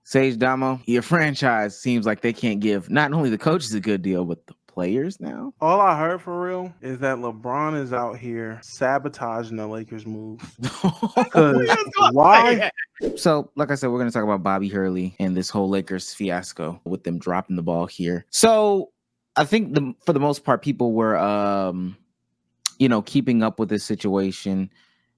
Sage Damo, your franchise seems like they can't give not only the coaches a good deal, but the players now. All I heard for real is that LeBron is out here sabotaging the Lakers' moves. Because why? So, like I said, we're going to talk about Bobby Hurley and this whole Lakers fiasco with them dropping the ball here. So, I think for the most part, people were, keeping up with this situation.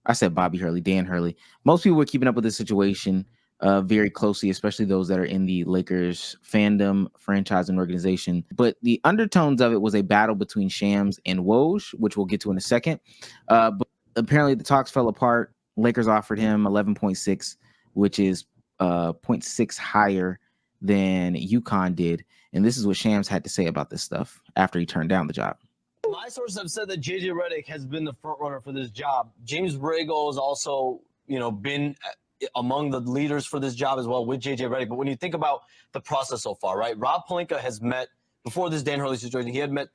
I said Bobby Hurley, Dan Hurley. Most people were keeping up with this situation very closely, especially those that are in the Lakers fandom, franchise, and organization. But the undertones of it was a battle between Shams and Woj, which we'll get to in a second. But apparently the talks fell apart. Lakers offered him 11.6, which is 0.6 higher than UConn did. And this is what Shams had to say about this stuff after he turned down the job. My sources have said that JJ Redick has been the front runner for this job. James Borrego has also, been among the leaders for this job as well with JJ Redick. But when you think about the process so far, right? Rob Pelinka has met before this Dan Hurley situation. He had met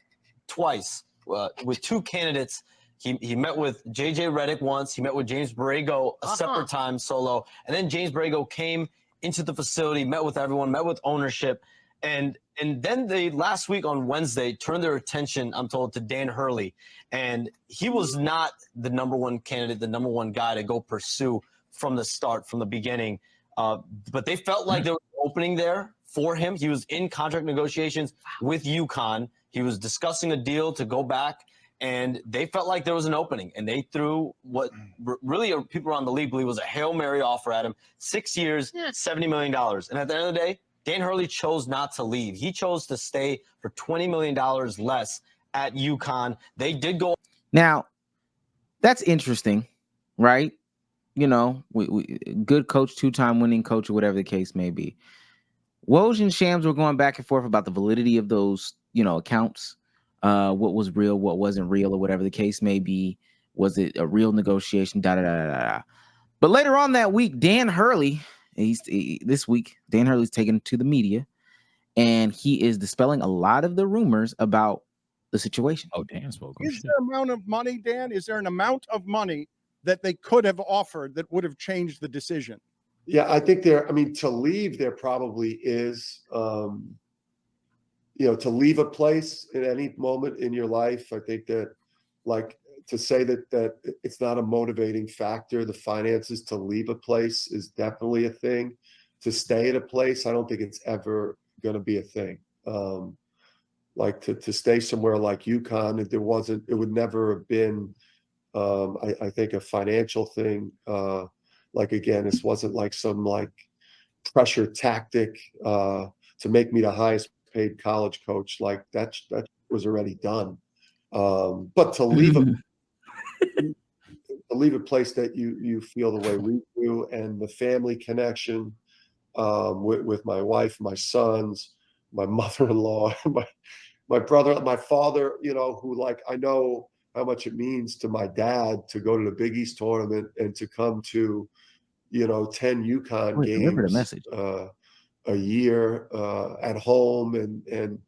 twice with two candidates. He met with JJ Redick once. He met with James Borrego a separate time solo, and then James Borrego came into the facility, met with everyone, met with ownership. And then they last week on Wednesday turned their attention, I'm told, to Dan Hurley. And he was not the number one candidate, the number one guy to go pursue from the start, from the beginning. But they felt like there was an opening there for him. He was in contract negotiations with UConn. He was discussing a deal to go back. And they felt like there was an opening. And they threw what really people around the league believe was a Hail Mary offer at him. 6 years, $70 million. And at the end of the day, Dan Hurley chose not to leave. He chose to stay for $20 million less at UConn. They did go. Now, that's interesting, right? We good coach, two-time winning coach, or whatever the case may be. Woj and Shams were going back and forth about the validity of those, accounts. What was real, what wasn't real, or whatever the case may be. Was it a real negotiation? But later on that week, Dan Hurley. This week, Dan Hurley's taken to the media, and he is dispelling a lot of the rumors about the situation. Oh, Dan spoke. Is there an amount of money, Dan? Is there an amount of money that they could have offered that would have changed the decision? Yeah, I think to leave, there probably is, to leave a place at any moment in your life. I think that, to say that it's not a motivating factor, the finances to leave a place is definitely a thing. To stay at a place, I don't think it's ever going to be a thing. To stay somewhere like UConn, it would never have been, I think, a financial thing. Again, this wasn't like some pressure tactic to make me the highest paid college coach. That was already done. But to leave a place that you feel the way we do, and the family connection with my wife, my sons, my mother-in-law, my brother, my father, who I know how much it means to my dad to go to the Big East tournament and to come to 10 UConn games a year at home, and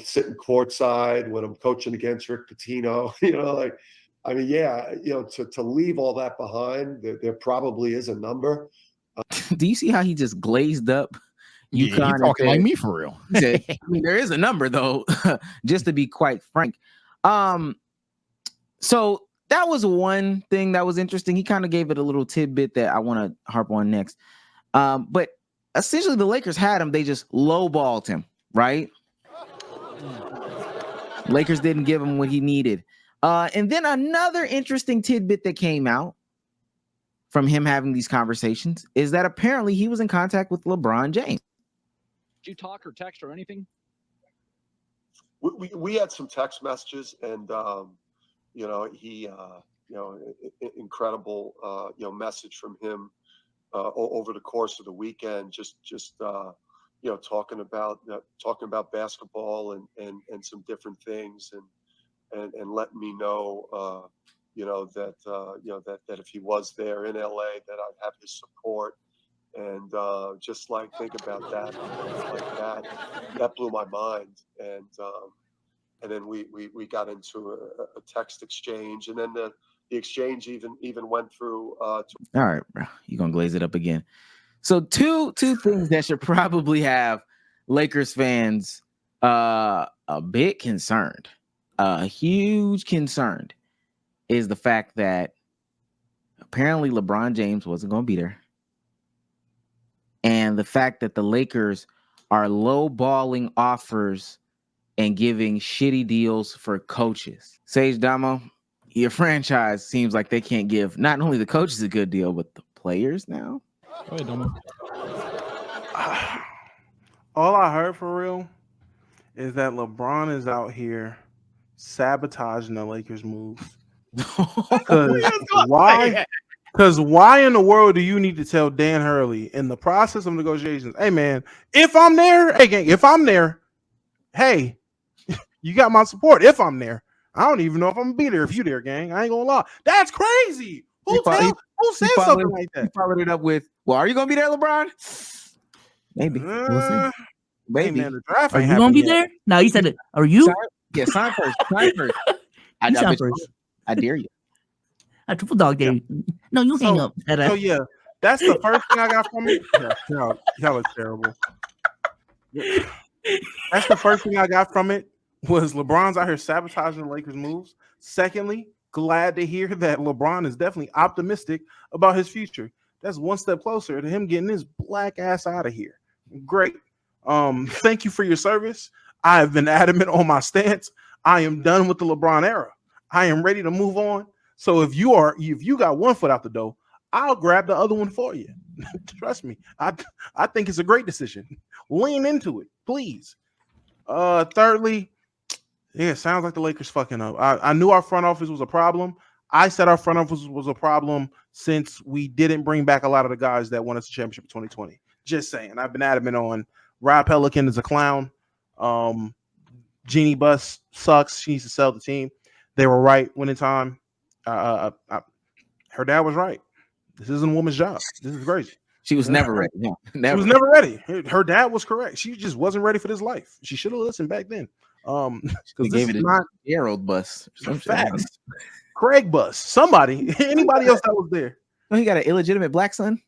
sitting courtside when I'm coaching against Rick Pitino, to leave all that behind, there probably is a number. Do you see how he just glazed up? He's talking like me for real. Said, there is a number though, just to be quite frank. So that was one thing that was interesting. He kind of gave it a little tidbit that I want to harp on next. But essentially the Lakers had him. They just lowballed him, right? Lakers didn't give him what he needed. And then another interesting tidbit that came out from him having these conversations is that apparently he was in contact with LeBron James. Did you talk or text or anything? We had some text messages, and he incredible message from him over the course of the weekend, just talking about basketball and some different things, and letting me know that if he was there in LA, that I'd have his support. And think about that, that blew my mind. And then we got into a text exchange, and then the exchange even went through. All right, bro, you're gonna glaze it up again. So two things that should probably have Lakers fans a bit concerned, huge concerned, is the fact that apparently LeBron James wasn't going to be there, and the fact that the Lakers are lowballing offers and giving shitty deals for coaches. Sage Damo, your franchise seems like they can't give not only the coaches a good deal, but the players now. Go ahead, Damo. All I heard for real is that LeBron is out here sabotaging the Lakers' moves. Why? Because why in the world do you need to tell Dan Hurley in the process of negotiations, hey man, if I'm there, hey gang, if I'm there, hey, you got my support. If I'm there, I don't even know if I'm gonna be there. If you there, gang, I ain't gonna lie. That's crazy. Who said something like that? He followed it up with, "Well, are you gonna be there, LeBron?" Maybe. We'll see. Maybe. Hey man, the draft Are ain't you gonna be happened yet. there? No, you said it. Are you? Yeah, sign first. Sign first. You sign first. I dare you. I triple dog dare you. No, you hang up. So yeah, that's the first thing I got from it. Yeah, y'all are terrible. That's the first thing I got from it was LeBron's out here sabotaging the Lakers' moves. Secondly, glad to hear that LeBron is definitely optimistic about his future. That's one step closer to him getting his black ass out of here. Great. Thank you for your service. I have been adamant on my stance. I am done with the LeBron era. I am ready to move on. So if you got one foot out the door, I'll grab the other one for you. Trust me. I think it's a great decision. Lean into it, please. Thirdly, yeah, it sounds like the Lakers fucking up. I knew our front office was a problem. I said our front office was a problem since we didn't bring back a lot of the guys that won us the championship in 2020. Just saying. I've been adamant on Rob Pelican is a clown. Jeannie Buss sucks. She needs to sell the team. They were right winning time. Her dad was right. This isn't a woman's job. This is crazy. She was never ready. Yeah, never. She was never ready. Her dad was correct. She just wasn't ready for this life. She should have listened back then. Because gave it a Gerald Bus. Facts. Craig Bus. Somebody. Anybody else that was there. Oh, he got an illegitimate black son.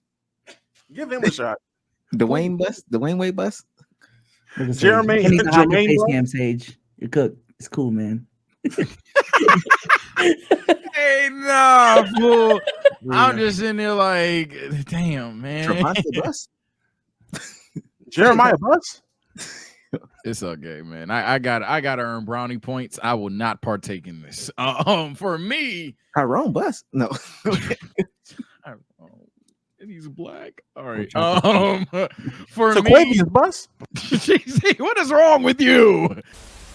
Give him a shot. Dwayne Bus. Dwayne Wade Bus. Jeremy. Jermaine face cam Sage. You're cooked. It's cool, man. Hey, nah, fool. I'm just in there like, damn, man. Jeremiah Bus. It's okay, man. I got to earn brownie points. I will not partake in this. For me, Tyrone Bus. No. He's black. All right. For so me, Bus. What is wrong with you?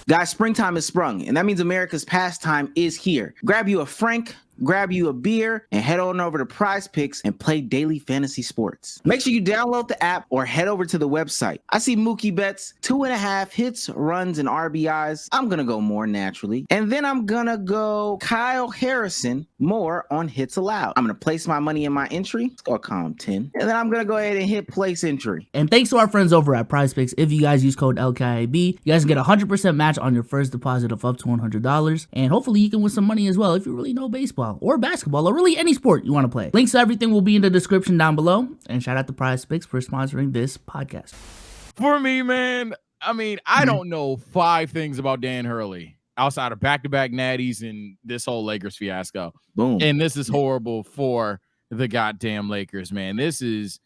Guys, springtime is sprung, and that means America's pastime is here. Grab you a Frank, grab you a beer, and head on over to Prize Picks and play daily fantasy sports. Make sure you download the app or head over to the website. I see Mookie Betts, 2.5 hits, runs, and RBIs. I'm going to go more naturally. And then I'm going to go Kyle Harrison, more on hits allowed. I'm going to place my money in my entry. Let's go column 10. And then I'm going to go ahead and hit place entry. And thanks to our friends over at Prize Picks, if you guys use code LKIB, you guys can get a 100% match on your first deposit of up to $100. And hopefully you can win some money as well if you really know baseball or basketball or really any sport you want to play. Links to everything will be in the description down below. And shout out to Prize Picks for sponsoring this podcast. For me, man, I mean, I don't know 5 things about Dan Hurley outside of back-to-back natties and this whole Lakers fiasco. Boom. And this is horrible for the goddamn Lakers, man. This is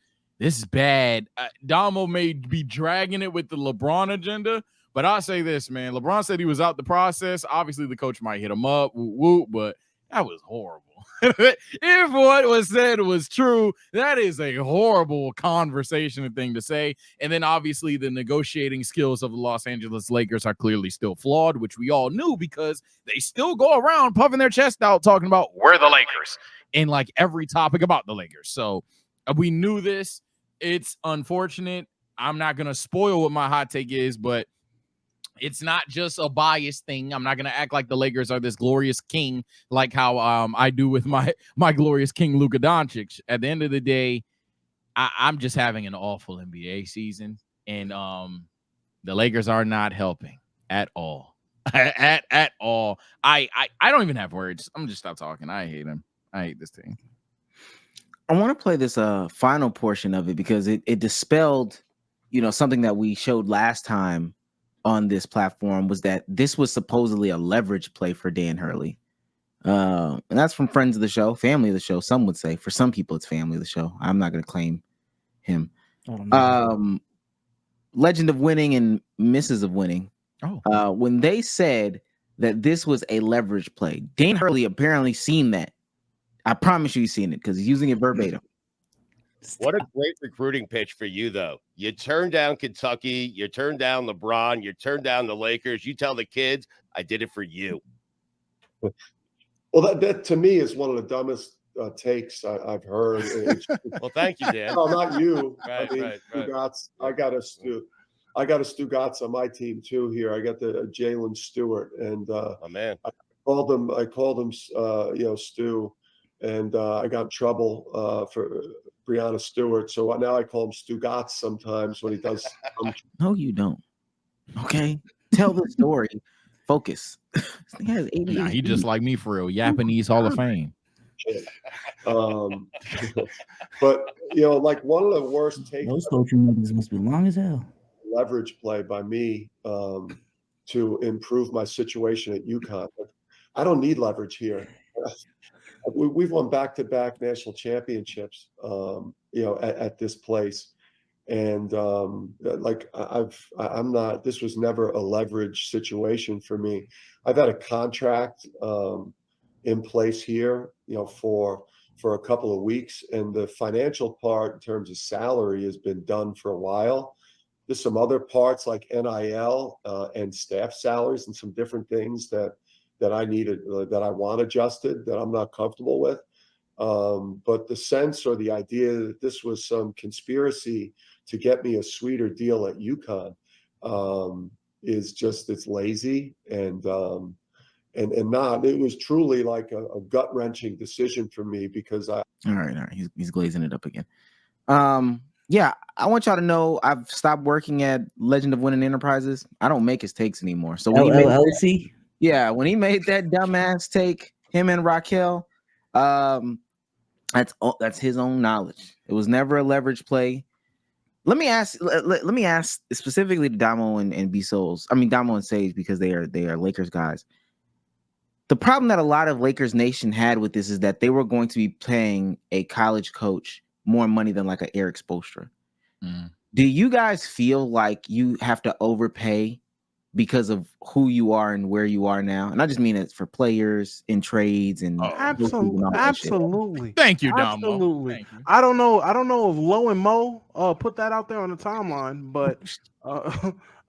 bad. Damo may be dragging it with the LeBron agenda, but I'll say this, man. LeBron said he was out the process. Obviously, the coach might hit him up, but that was horrible. If what was said was true, that is a horrible conversation and thing to say. And then obviously the negotiating skills of the Los Angeles Lakers are clearly still flawed, which we all knew because they still go around puffing their chest out talking about we're the Lakers in like every topic about the Lakers. So we knew this. It's unfortunate. I'm not going to spoil what my hot take is, but it's not just a biased thing. I'm not going to act like the Lakers are this glorious king like how I do with my glorious king, Luka Doncic. At the end of the day, I'm just having an awful NBA season, and the Lakers are not helping at all. at all. I don't even have words. I'm just stop talking. I hate him. I hate this team. I want to play this final portion of it because it dispelled, something that we showed last time on this platform, was that this was supposedly a leverage play for Dan Hurley. And that's from friends of the show, family of the show, some would say. For some people, it's family of the show. I'm not going to claim him. Legend of Winning and Misses of Winning. When they said that this was a leverage play, Dan Hurley apparently seen that. I promise you he's seen it because he's using it verbatim. What a great recruiting pitch for you, though. You turned down Kentucky, you turned down LeBron, you turned down the Lakers. You tell the kids, I did it for you. Well, that to me is one of the dumbest takes I've heard. Well, thank you, Dan. No, not you. Right, I mean, right. Stugotz, I got a Stugotz on my team too. Here, I got the Jalen Stewart, and oh man, I called him, Stu, and I got in trouble for Breonna Stewart. So now I call him Stugotz sometimes when he does. No, you don't. Okay, tell the story. Focus. He has ADHD. Nah, he just like me for real. Japanese Hall of Fame. But like one of the worst takes. Those coaching meetings must be long as hell. Leverage play by me to improve my situation at UConn. I don't need leverage here. We've won back-to-back national championships, at this place. And I'm not, this was never a leverage situation for me. I've had a contract in place here, for a couple of weeks, and the financial part in terms of salary has been done for a while. There's some other parts like NIL and staff salaries and some different things that I needed, that I want adjusted, that I'm not comfortable with. But the sense or the idea that this was some conspiracy to get me a sweeter deal at UConn is just, it's lazy and not. It was truly like a gut wrenching decision for me because All right. He's glazing it up again. Yeah, I want y'all to know I've stopped working at Legend of Winning Enterprises. I don't make his takes anymore. So when LLC? when he made that dumbass take, him and Raquel, that's his own knowledge. It was never a leverage play. Let me ask specifically to Damo and B Souls. I mean Damo and Sage, because they are Lakers guys. The problem that a lot of Lakers Nation had with this is that they were going to be paying a college coach more money than like an Eric Spoelstra. Do you guys feel like you have to overpay because of who you are and where you are now? And I just mean it for players in trades and absolutely. Thank you, Damo. Absolutely. Thank you. I don't know if Lo and Mo put that out there on the timeline, but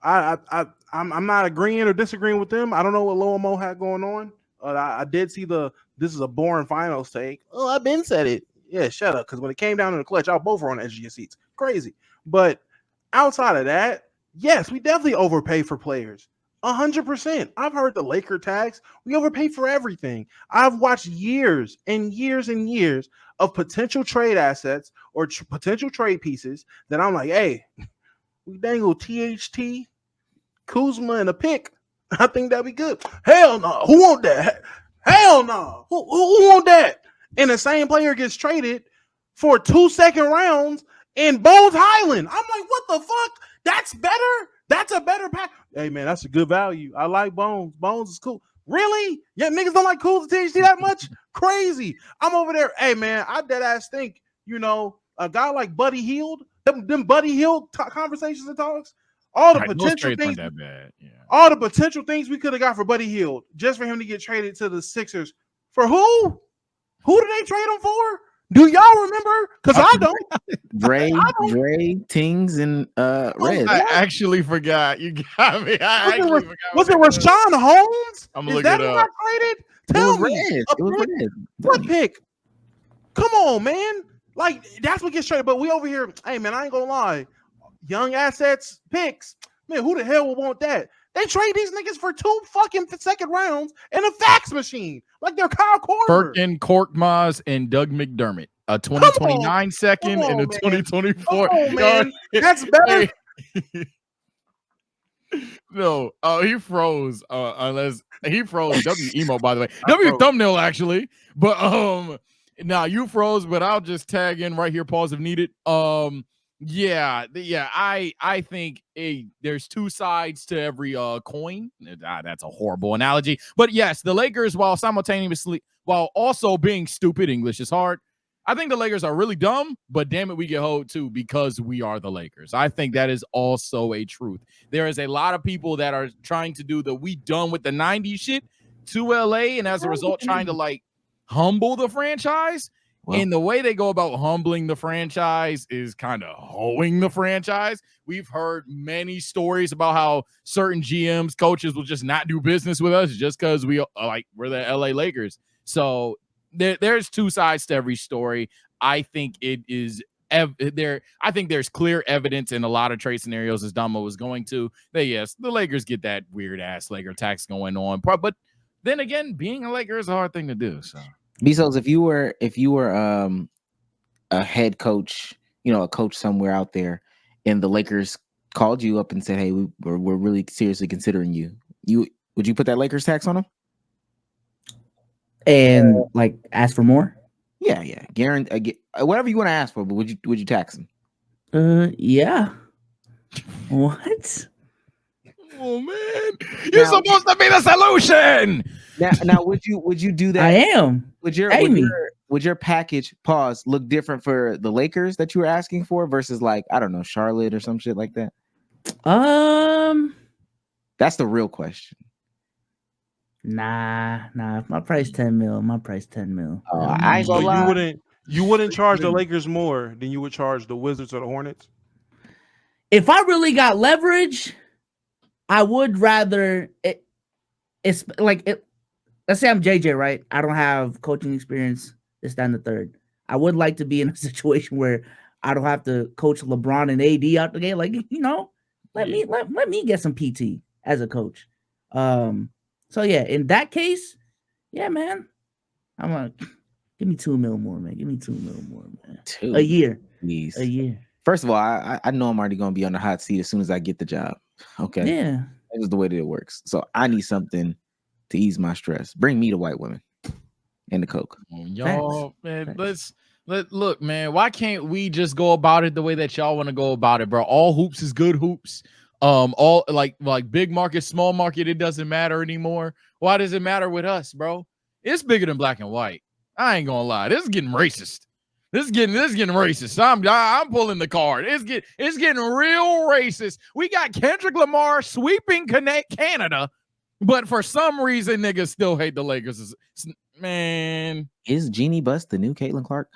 I'm not agreeing or disagreeing with them. I don't know what Lo and Mo had going on. I did see this is a boring finals take. Oh, I've been said it. Yeah, shut up. Because when it came down to the clutch, y'all both were on the edge of your seats. Crazy. But outside of that, yes, we definitely overpay for players. 100%. I've heard the Laker tags. We overpay for everything. I've watched years and years and years of potential trade assets or potential trade pieces that I'm like, hey, we dangle THT, Kuzma, and a pick. I think that'd be good. Hell no. Who want that? Hell no. Who want that? And the same player gets traded for 2 second rounds in Bones Highland. I'm like, what the fuck? That's better? That's a better pack. Hey, man, that's a good value. I like Bones. Bones is cool. Really? Yeah, niggas don't like Cool to THT that much? Crazy. I'm over there. Hey, man, I dead ass think, a guy like Buddy Hield, them Buddy Hield conversations and talks, all the potential things, that bad. Yeah. all the potential things we could have got for Buddy Hield just for him to get traded to the Sixers. For who? Who did they trade him for? Do y'all remember? Because I don't. Dre, Tings, and Red. I actually forgot. You got me. Was it Rashawn Holmes? I'm Is looking that it who up. got traded? Tell me. It was Red. What pick? Come on, man. Like, that's what gets traded. But we over here, hey, man, I ain't gonna lie. Young assets, picks. Man, who the hell would want that? They trade these niggas for 2 fucking second rounds and a fax machine. Like they're Kyle Korver. Firkin, Korkmaz, and Doug McDermott. A 2029 second and a 2024. Come on, man. That's better. No, he froze. Unless he froze. W emo, by the way. W thumbnail actually, but Now you froze, but I'll just tag in right here. Pause if needed. I think there's two sides to every coin. That's a horrible analogy, but yes, the Lakers, while also being stupid, English is hard. I think the Lakers are really dumb, but damn it, we get hoed too because we are the Lakers. I think that is also a truth. There is a lot of people that are trying to do the we done with the 90s shit to LA, and as a result, trying to like humble the franchise. Well, And the way they go about humbling the franchise is kind of hoeing the franchise. We've heard many stories about how certain GMs, coaches will just not do business with us just because we're the LA Lakers. So there's two sides to every story. I think it is there. I think there's clear evidence in a lot of trade scenarios, as Damo was going to, that yes, the Lakers get that weird ass Laker tax going on. But then again, being a Laker is a hard thing to do. So Bezos, if you were a head coach, a coach somewhere out there, and the Lakers called you up and said, "Hey, we're really seriously considering you," would you put that Lakers tax on them? And like ask for more? Yeah, guarantee whatever you want to ask for, but would you tax them? Yeah. What? Oh man, you're supposed to be the solution. Now would you do that? I am. Would your package look different for the Lakers that you were asking for versus like, I don't know, Charlotte or some shit like that? That's the real question. Nah. My price 10 mil. Oh, I ain't gonna lie. You wouldn't charge the Lakers more than you would charge the Wizards or the Hornets? If I really got leverage, I would rather it's like it. Let's say I'm JJ, right? I don't have coaching experience, this, that, and the third. I would like to be in a situation where I don't have to coach LeBron and AD out the gate. Like, let me get some PT as a coach. So yeah, in that case, yeah, man. I'm like, give me 2 mil more, man. Give me 2 mil more, man. A year. Please. A year. First of all, I know I'm already gonna be on the hot seat as soon as I get the job. Okay. Yeah. That is the way that it works. So I need something to ease my stress. Bring me the white women and the coke. Y'all, man, look, man. Why can't we just go about it the way that y'all want to go about it, bro? All hoops is good hoops. All like big market, small market, it doesn't matter anymore. Why does it matter with us, bro? It's bigger than black and white. I ain't gonna lie. This is getting racist. This is getting racist. I'm pulling the card. It's getting real racist. We got Kendrick Lamar sweeping Canada, but for some reason, niggas still hate the Lakers. Man, is Jeannie Buss the new Caitlin Clark?